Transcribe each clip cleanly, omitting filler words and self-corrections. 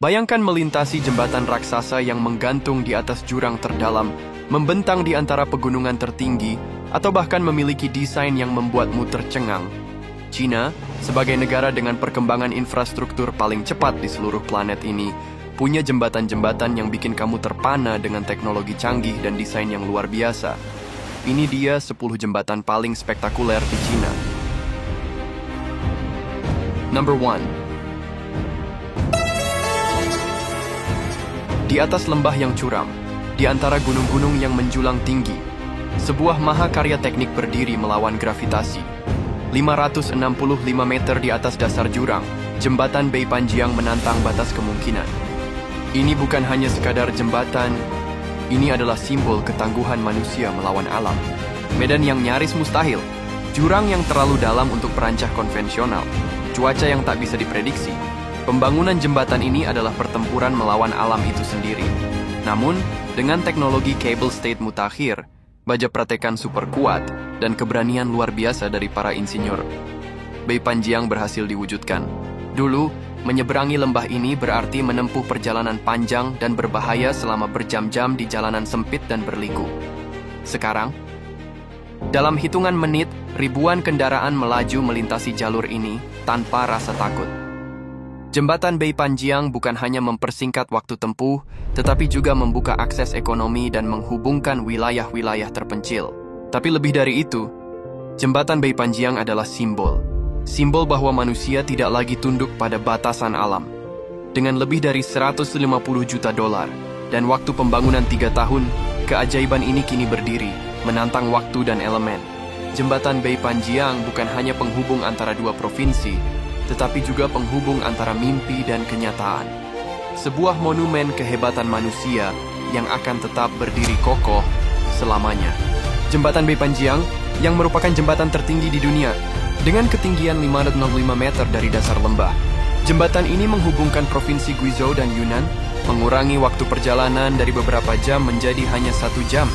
Bayangkan melintasi jembatan raksasa yang menggantung di atas jurang terdalam, membentang di antara pegunungan tertinggi, atau bahkan memiliki desain yang membuatmu tercengang. China, sebagai negara dengan perkembangan infrastruktur paling cepat di seluruh planet ini, punya jembatan-jembatan yang bikin kamu terpana dengan teknologi canggih dan desain yang luar biasa. Ini dia 10 jembatan paling spektakuler di China. Number 1. Di atas lembah yang curam, di antara gunung-gunung yang menjulang tinggi, sebuah mahakarya teknik berdiri melawan gravitasi. 565 meter di atas dasar jurang, jembatan Beipanjiang menantang batas kemungkinan. Ini bukan hanya sekadar jembatan, ini adalah simbol ketangguhan manusia melawan alam. Medan yang nyaris mustahil, jurang yang terlalu dalam untuk perancah konvensional, cuaca yang tak bisa diprediksi. Pembangunan jembatan ini adalah pertempuran melawan alam itu sendiri. Namun, dengan teknologi cable stayed mutakhir, baja pratekan super kuat, dan keberanian luar biasa dari para insinyur, Beipanjiang berhasil diwujudkan. Dulu, menyeberangi lembah ini berarti menempuh perjalanan panjang dan berbahaya selama berjam-jam di jalanan sempit dan berliku. Sekarang, dalam hitungan menit, ribuan kendaraan melaju melintasi jalur ini tanpa rasa takut. Jembatan Beipanjiang bukan hanya mempersingkat waktu tempuh, tetapi juga membuka akses ekonomi dan menghubungkan wilayah-wilayah terpencil. Tapi lebih dari itu, jembatan Beipanjiang adalah simbol. Simbol bahwa manusia tidak lagi tunduk pada batasan alam. Dengan lebih dari 150 juta dolar dan waktu pembangunan 3 tahun, keajaiban ini kini berdiri, menantang waktu dan elemen. Jembatan Beipanjiang bukan hanya penghubung antara dua provinsi, tetapi juga penghubung antara mimpi dan kenyataan. Sebuah monumen kehebatan manusia yang akan tetap berdiri kokoh selamanya. Jembatan Beipanjiang yang merupakan jembatan tertinggi di dunia dengan ketinggian 565 meter dari dasar lembah. Jembatan ini menghubungkan provinsi Guizhou dan Yunnan, mengurangi waktu perjalanan dari beberapa jam menjadi hanya 1 jam.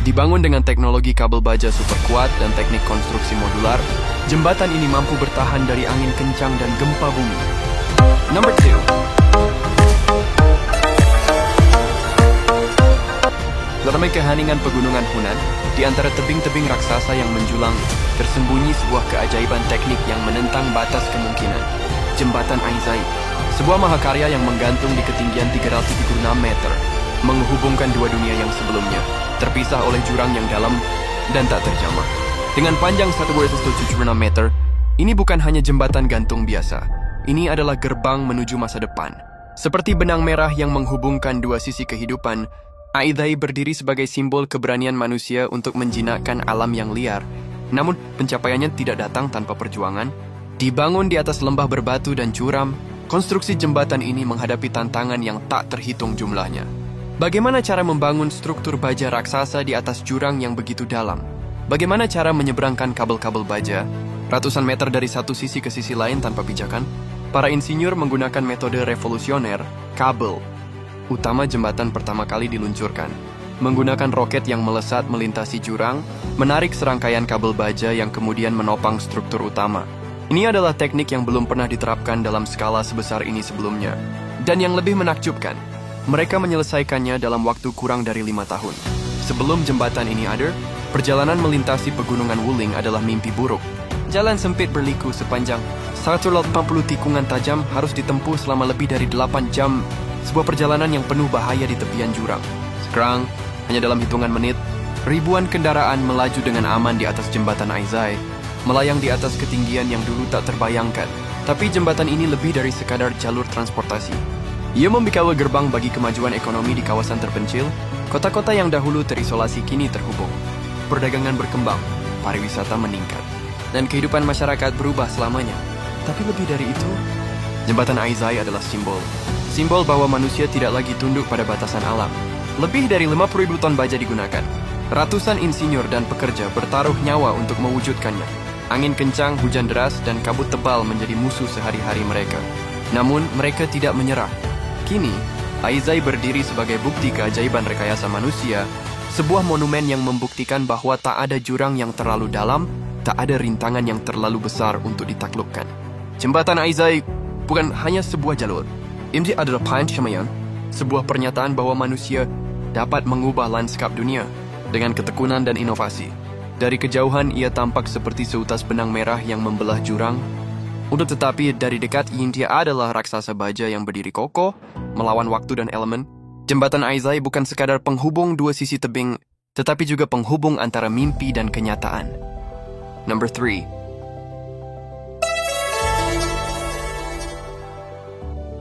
Dibangun dengan teknologi kabel baja super kuat dan teknik konstruksi modular, jembatan ini mampu bertahan dari angin kencang dan gempa bumi. Number 2. Dalam keheningan pegunungan Hunan, di antara tebing-tebing raksasa yang menjulang, tersembunyi sebuah keajaiban teknik yang menentang batas kemungkinan. Jembatan Aizai, sebuah mahakarya yang menggantung di ketinggian 336 meter, menghubungkan dua dunia yang sebelumnya, terpisah oleh jurang yang dalam dan tak terjamah. Dengan panjang 1,76 meter, ini bukan hanya jembatan gantung biasa. Ini adalah gerbang menuju masa depan. Seperti benang merah yang menghubungkan dua sisi kehidupan, Aizai berdiri sebagai simbol keberanian manusia untuk menjinakkan alam yang liar. Namun, pencapaiannya tidak datang tanpa perjuangan. Dibangun di atas lembah berbatu dan curam, konstruksi jembatan ini menghadapi tantangan yang tak terhitung jumlahnya. Bagaimana cara membangun struktur baja raksasa di atas jurang yang begitu dalam? Bagaimana cara menyeberangkan kabel-kabel baja ratusan meter dari satu sisi ke sisi lain tanpa pijakan? Para insinyur menggunakan metode revolusioner, kabel utama jembatan pertama kali diluncurkan, menggunakan roket yang melesat melintasi jurang, menarik serangkaian kabel baja yang kemudian menopang struktur utama. Ini adalah teknik yang belum pernah diterapkan dalam skala sebesar ini sebelumnya. Dan yang lebih menakjubkan, mereka menyelesaikannya dalam waktu kurang dari 5 tahun. Sebelum jembatan ini ada, perjalanan melintasi pegunungan Wuling adalah mimpi buruk. Jalan sempit berliku sepanjang 180 tikungan tajam harus ditempuh selama lebih dari 8 jam. Sebuah perjalanan yang penuh bahaya di tepian jurang. Sekarang, hanya dalam hitungan menit, ribuan kendaraan melaju dengan aman di atas jembatan Aizai, melayang di atas ketinggian yang dulu tak terbayangkan. Tapi jembatan ini lebih dari sekadar jalur transportasi. Ia membuka gerbang bagi kemajuan ekonomi di kawasan terpencil. Kota-kota yang dahulu terisolasi kini terhubung. Perdagangan berkembang, pariwisata meningkat, dan kehidupan masyarakat berubah selamanya. Tapi lebih dari itu, jembatan Aizai adalah simbol. Simbol bahwa manusia tidak lagi tunduk pada batasan alam. Lebih dari 50.000 ton baja digunakan. Ratusan insinyur dan pekerja bertaruh nyawa untuk mewujudkannya. Angin kencang, hujan deras, dan kabut tebal menjadi musuh sehari-hari mereka. Namun, mereka tidak menyerah. Kini, Aizai berdiri sebagai bukti keajaiban rekayasa manusia, sebuah monumen yang membuktikan bahwa tak ada jurang yang terlalu dalam, tak ada rintangan yang terlalu besar untuk ditaklukkan. Jembatan Aizai bukan hanya sebuah jalur. Ini adalah pencapaian, sebuah pernyataan bahwa manusia dapat mengubah lanskap dunia dengan ketekunan dan inovasi. Dari kejauhan ia tampak seperti seutas benang merah yang membelah jurang. Untuk tetapi dari dekat India adalah raksasa baja yang berdiri kokoh, melawan waktu dan elemen. Jembatan Aizai bukan sekadar penghubung dua sisi tebing, tetapi juga penghubung antara mimpi dan kenyataan. Number 3.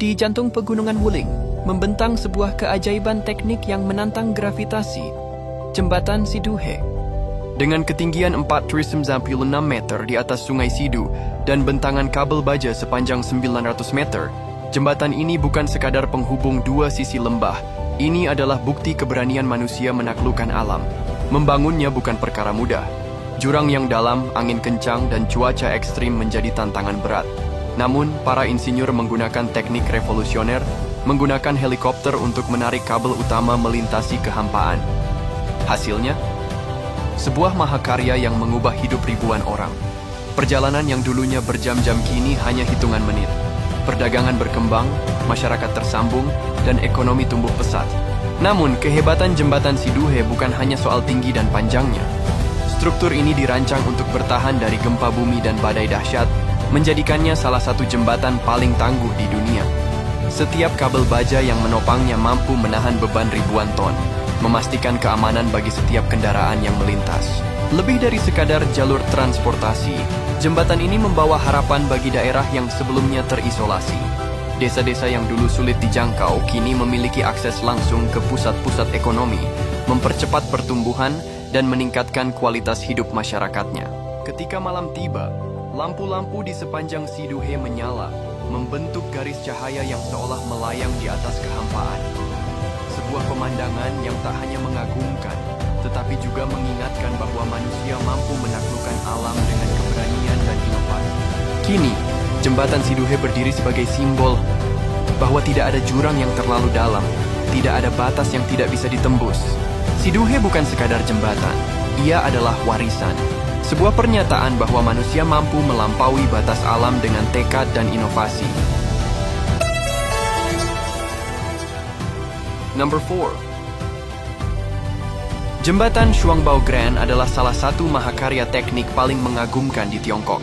Di jantung pegunungan Wuling, membentang sebuah keajaiban teknik yang menantang gravitasi, Jembatan Siduhe. Dengan ketinggian 496 meter di atas sungai Sidu dan bentangan kabel baja sepanjang 900 meter, jembatan ini bukan sekadar penghubung dua sisi lembah. Ini adalah bukti keberanian manusia menaklukkan alam. Membangunnya bukan perkara mudah. Jurang yang dalam, angin kencang, dan cuaca ekstrim menjadi tantangan berat. Namun, para insinyur menggunakan teknik revolusioner, menggunakan helikopter untuk menarik kabel utama melintasi kehampaan. Hasilnya, sebuah mahakarya yang mengubah hidup ribuan orang. Perjalanan yang dulunya berjam-jam kini hanya hitungan menit. Perdagangan berkembang, masyarakat tersambung, dan ekonomi tumbuh pesat. Namun, kehebatan jembatan Siduhe bukan hanya soal tinggi dan panjangnya. Struktur ini dirancang untuk bertahan dari gempa bumi dan badai dahsyat, menjadikannya salah satu jembatan paling tangguh di dunia. Setiap kabel baja yang menopangnya mampu menahan beban ribuan ton, memastikan keamanan bagi setiap kendaraan yang melintas. Lebih dari sekadar jalur transportasi, jembatan ini membawa harapan bagi daerah yang sebelumnya terisolasi. Desa-desa yang dulu sulit dijangkau kini memiliki akses langsung ke pusat-pusat ekonomi, mempercepat pertumbuhan, dan meningkatkan kualitas hidup masyarakatnya. Ketika malam tiba, lampu-lampu di sepanjang Siduhe menyala, membentuk garis cahaya yang seolah melayang di atas kehampaan. Sebuah pemandangan yang tak hanya mengagumkan, tetapi juga mengingatkan bahwa manusia mampu menaklukkan alam dengan keberanian dan inovasi. Kini, jembatan Siduhe berdiri sebagai simbol bahwa tidak ada jurang yang terlalu dalam, tidak ada batas yang tidak bisa ditembus. Siduhe bukan sekadar jembatan, ia adalah warisan. Sebuah pernyataan bahwa manusia mampu melampaui batas alam dengan tekad dan inovasi. Number 4. Jembatan Shuangbao Grand adalah salah satu mahakarya teknik paling mengagumkan di Tiongkok.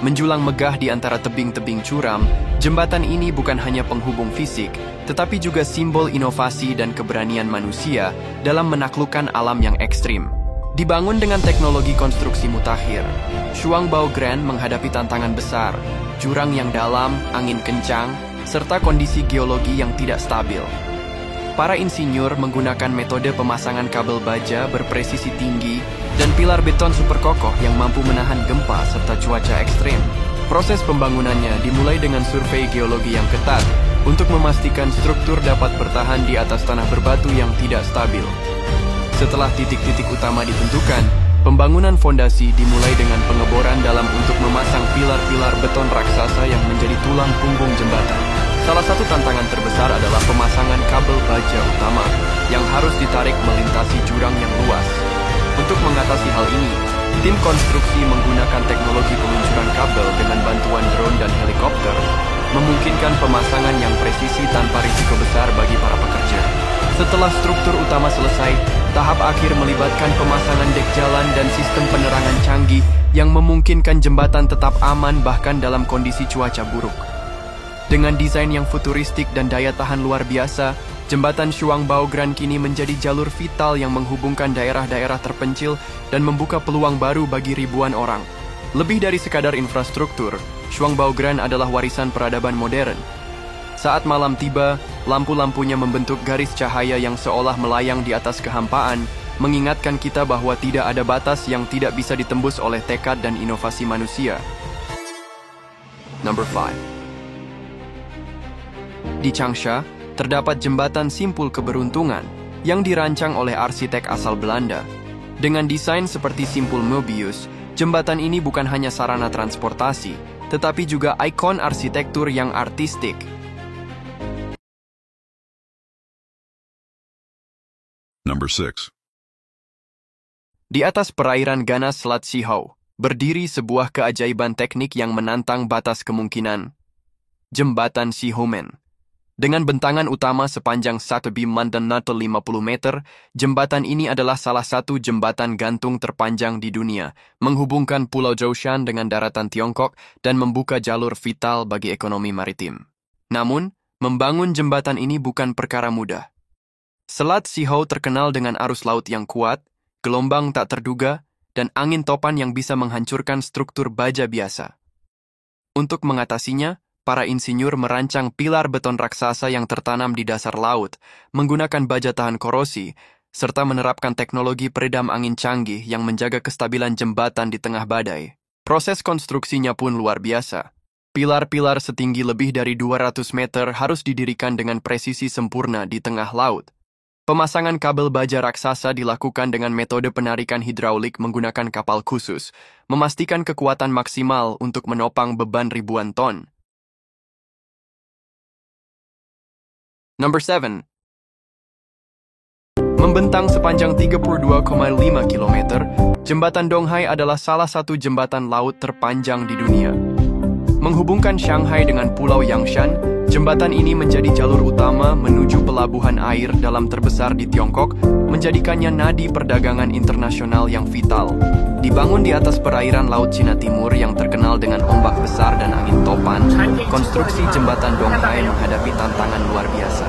Menjulang megah di antara tebing-tebing curam, jembatan ini bukan hanya penghubung fisik, tetapi juga simbol inovasi dan keberanian manusia dalam menaklukkan alam yang ekstrim. Dibangun dengan teknologi konstruksi mutakhir, Shuangbao Grand menghadapi tantangan besar, jurang yang dalam, angin kencang, serta kondisi geologi yang tidak stabil. Para insinyur menggunakan metode pemasangan kabel baja berpresisi tinggi dan pilar beton super kokoh yang mampu menahan gempa serta cuaca ekstrim. Proses pembangunannya dimulai dengan survei geologi yang ketat untuk memastikan struktur dapat bertahan di atas tanah berbatu yang tidak stabil. Setelah titik-titik utama ditentukan, pembangunan fondasi dimulai dengan pengeboran dalam untuk memasang pilar-pilar beton raksasa yang menjadi tulang punggung jembatan. Salah satu tantangan terbesar adalah pemasangan kabel baja utama yang harus ditarik melintasi jurang yang luas. Untuk mengatasi hal ini, tim konstruksi menggunakan teknologi peluncuran kabel dengan bantuan drone dan helikopter, memungkinkan pemasangan yang presisi tanpa risiko besar bagi para pekerja. Setelah struktur utama selesai, tahap akhir melibatkan pemasangan dek jalan dan sistem penerangan canggih yang memungkinkan jembatan tetap aman bahkan dalam kondisi cuaca buruk. Dengan desain yang futuristik dan daya tahan luar biasa, jembatan Shuangbao Grand kini menjadi jalur vital yang menghubungkan daerah-daerah terpencil dan membuka peluang baru bagi ribuan orang. Lebih dari sekadar infrastruktur, Shuangbao Grand adalah warisan peradaban modern. Saat malam tiba, lampu-lampunya membentuk garis cahaya yang seolah melayang di atas kehampaan, mengingatkan kita bahwa tidak ada batas yang tidak bisa ditembus oleh tekad dan inovasi manusia. Number 5. Di Changsha, terdapat jembatan simpul keberuntungan yang dirancang oleh arsitek asal Belanda. Dengan desain seperti simpul Möbius, jembatan ini bukan hanya sarana transportasi, tetapi juga ikon arsitektur yang artistik. Number 6. Di atas perairan ganas Selat Sihou, berdiri sebuah keajaiban teknik yang menantang batas kemungkinan. Jembatan Sihomen. Dengan bentangan utama sepanjang 1,50 meter, jembatan ini adalah salah satu jembatan gantung terpanjang di dunia, menghubungkan Pulau Zhoushan dengan daratan Tiongkok dan membuka jalur vital bagi ekonomi maritim. Namun, membangun jembatan ini bukan perkara mudah. Selat Sihou terkenal dengan arus laut yang kuat, gelombang tak terduga, dan angin topan yang bisa menghancurkan struktur baja biasa. Untuk mengatasinya, para insinyur merancang pilar beton raksasa yang tertanam di dasar laut, menggunakan baja tahan korosi, serta menerapkan teknologi peredam angin canggih yang menjaga kestabilan jembatan di tengah badai. Proses konstruksinya pun luar biasa. Pilar-pilar setinggi lebih dari 200 meter harus didirikan dengan presisi sempurna di tengah laut. Pemasangan kabel baja raksasa dilakukan dengan metode penarikan hidraulik menggunakan kapal khusus, memastikan kekuatan maksimal untuk menopang beban ribuan ton. Number 7. Membentang sepanjang 32,5 km, Jembatan Donghai adalah salah satu jembatan laut terpanjang di dunia. Menghubungkan Shanghai dengan Pulau Yangshan, jembatan ini menjadi jalur utama menuju pelabuhan air dalam terbesar di Tiongkok, menjadikannya nadi perdagangan internasional yang vital. Dibangun di atas perairan Laut Cina Timur yang terkenal dengan ombak besar dan angin topan, konstruksi jembatan Donghai menghadapi tantangan luar biasa.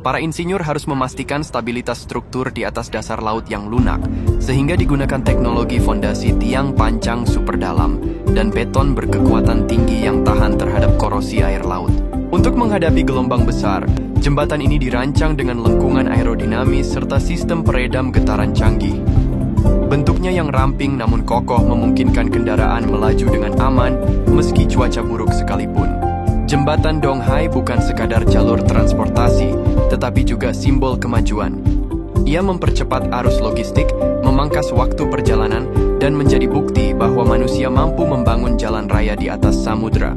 Para insinyur harus memastikan stabilitas struktur di atas dasar laut yang lunak, sehingga digunakan teknologi fondasi tiang pancang super dalam dan beton berkekuatan tinggi yang tahan terhadap korosi air laut. Untuk menghadapi gelombang besar, jembatan ini dirancang dengan lengkungan aerodinamis serta sistem peredam getaran canggih. Bentuknya yang ramping namun kokoh memungkinkan kendaraan melaju dengan aman meski cuaca buruk sekalipun. Jembatan Donghai bukan sekadar jalur transportasi, tetapi juga simbol kemajuan. Ia mempercepat arus logistik, memangkas waktu perjalanan, dan menjadi bukti bahwa manusia mampu membangun jalan raya di atas samudera.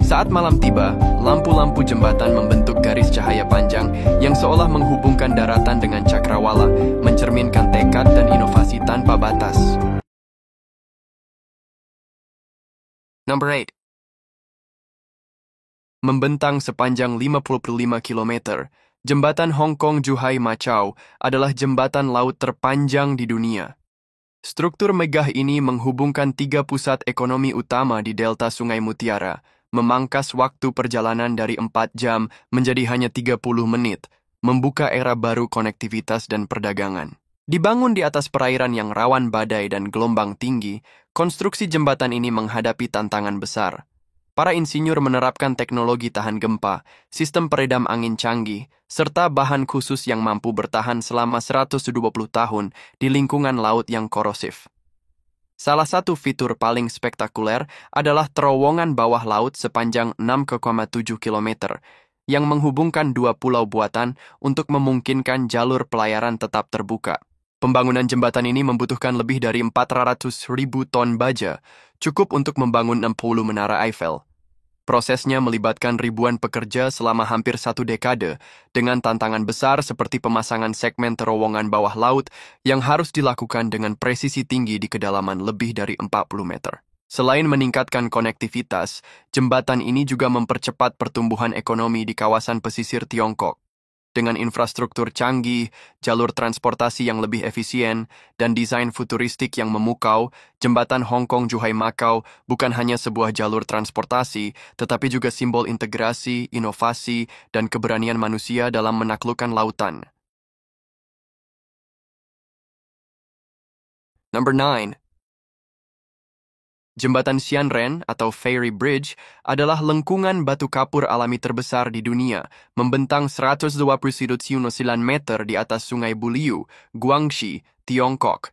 Saat malam tiba, lampu-lampu jembatan membentuk garis cahaya panjang yang seolah menghubungkan daratan dengan cakrawala, mencerminkan tekad dan inovasi tanpa batas. Number 8. Membentang sepanjang 55 km, Jembatan Hong Kong-Zhuhai Macau adalah jembatan laut terpanjang di dunia. Struktur megah ini menghubungkan 3 pusat ekonomi utama di delta Sungai Mutiara, memangkas waktu perjalanan dari 4 jam menjadi hanya 30 menit, membuka era baru konektivitas dan perdagangan. Dibangun di atas perairan yang rawan badai dan gelombang tinggi, konstruksi jembatan ini menghadapi tantangan besar. Para insinyur menerapkan teknologi tahan gempa, sistem peredam angin canggih, serta bahan khusus yang mampu bertahan selama 120 tahun di lingkungan laut yang korosif. Salah satu fitur paling spektakuler adalah terowongan bawah laut sepanjang 6,7 km yang menghubungkan 2 pulau buatan untuk memungkinkan jalur pelayaran tetap terbuka. Pembangunan jembatan ini membutuhkan lebih dari 400.000 ton baja, cukup untuk membangun 60 menara Eiffel. Prosesnya melibatkan ribuan pekerja selama hampir 1 dekade, dengan tantangan besar seperti pemasangan segmen terowongan bawah laut yang harus dilakukan dengan presisi tinggi di kedalaman lebih dari 40 meter. Selain meningkatkan konektivitas, jembatan ini juga mempercepat pertumbuhan ekonomi di kawasan pesisir Tiongkok. Dengan infrastruktur canggih, jalur transportasi yang lebih efisien, dan desain futuristik yang memukau, jembatan Hong Kong-Zhuhai Macau bukan hanya sebuah jalur transportasi, tetapi juga simbol integrasi, inovasi, dan keberanian manusia dalam menaklukkan lautan. Number 9. Jembatan Xianren atau Fairy Bridge adalah lengkungan batu kapur alami terbesar di dunia, membentang 129 meter di atas Sungai Buliu, Guangxi, Tiongkok.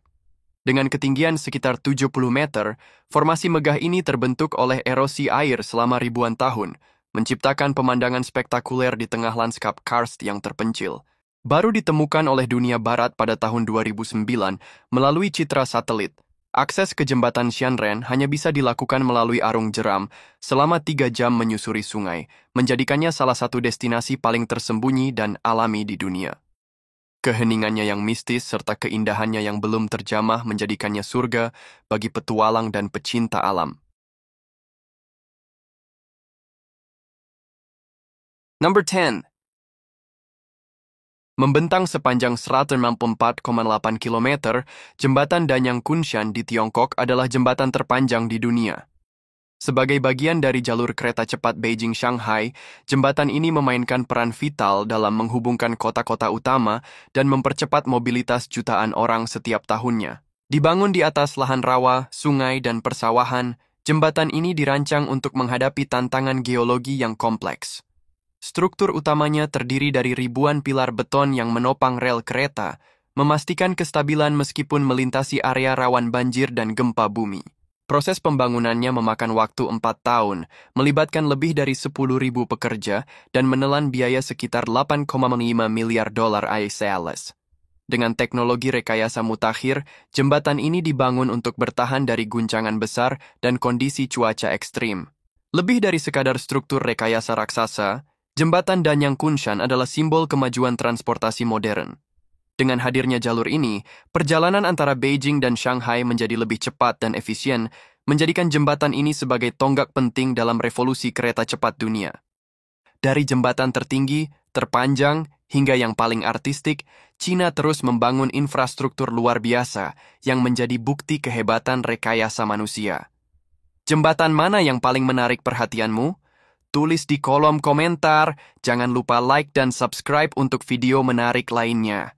Dengan ketinggian sekitar 70 meter, formasi megah ini terbentuk oleh erosi air selama ribuan tahun, menciptakan pemandangan spektakuler di tengah lanskap karst yang terpencil. Baru ditemukan oleh dunia barat pada tahun 2009 melalui citra satelit. Akses ke jembatan Xianren hanya bisa dilakukan melalui arung jeram selama 3 jam menyusuri sungai, menjadikannya salah satu destinasi paling tersembunyi dan alami di dunia. Keheningannya yang mistis serta keindahannya yang belum terjamah menjadikannya surga bagi petualang dan pecinta alam. Number 10. Membentang sepanjang 164,8 km, jembatan Danyang Kunshan di Tiongkok adalah jembatan terpanjang di dunia. Sebagai bagian dari jalur kereta cepat Beijing-Shanghai, jembatan ini memainkan peran vital dalam menghubungkan kota-kota utama dan mempercepat mobilitas jutaan orang setiap tahunnya. Dibangun di atas lahan rawa, sungai, dan persawahan, jembatan ini dirancang untuk menghadapi tantangan geologi yang kompleks. Struktur utamanya terdiri dari ribuan pilar beton yang menopang rel kereta, memastikan kestabilan meskipun melintasi area rawan banjir dan gempa bumi. Proses pembangunannya memakan waktu 4 tahun, melibatkan lebih dari 10.000 pekerja, dan menelan biaya sekitar 8,5 miliar dolar AS. Dengan teknologi rekayasa mutakhir, jembatan ini dibangun untuk bertahan dari guncangan besar dan kondisi cuaca ekstrim. Lebih dari sekadar struktur rekayasa raksasa, jembatan Danyang Kunshan adalah simbol kemajuan transportasi modern. Dengan hadirnya jalur ini, perjalanan antara Beijing dan Shanghai menjadi lebih cepat dan efisien, menjadikan jembatan ini sebagai tonggak penting dalam revolusi kereta cepat dunia. Dari jembatan tertinggi, terpanjang, hingga yang paling artistik, China terus membangun infrastruktur luar biasa yang menjadi bukti kehebatan rekayasa manusia. Jembatan mana yang paling menarik perhatianmu? Tulis di kolom komentar, jangan lupa like dan subscribe untuk video menarik lainnya.